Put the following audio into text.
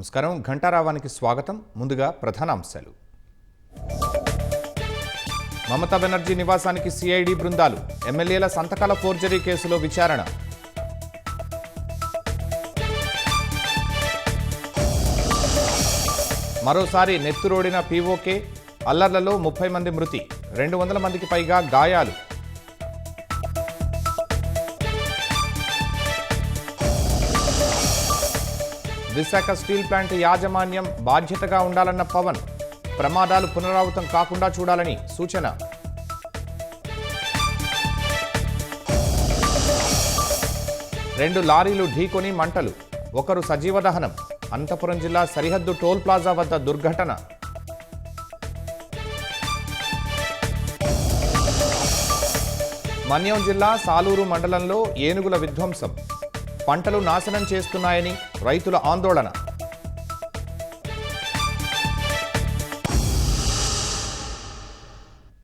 నమస్కారం. ఘంటారావానికి స్వాగతం. ముందుగా ప్రధానాంశాలు. మమతా బెనర్జీ నివాసానికి సిఐడి బృందాలు. ఎమ్మెల్యేల సంతకాల ఫోర్జరీ కేసులో విచారణ. మరోసారి నెత్తురోడిన పీఓకే. అల్లర్లలో 30 మంది మృతి, 200 మందికి పైగా గాయాలు. విశాఖ స్టీల్ ప్లాంట్ యాజమాన్యం బాధ్యతగా ఉండాలన్న పవన్. ప్రమాదాలు పునరావృతం కాకుండా చూడాలని సూచన. రెండు లారీలు ఢీకొని మంటలు, ఒకరు సజీవ దహనం. అనంతపురం జిల్లా సరిహద్దు టోల్ ప్లాజా వద్ద దుర్ఘటన. మన్యం జిల్లా సాలూరు మండలంలో ఏనుగుల విధ్వంసం. పంటలు నాశనం చేస్తున్నాయని రైతుల ఆందోళన.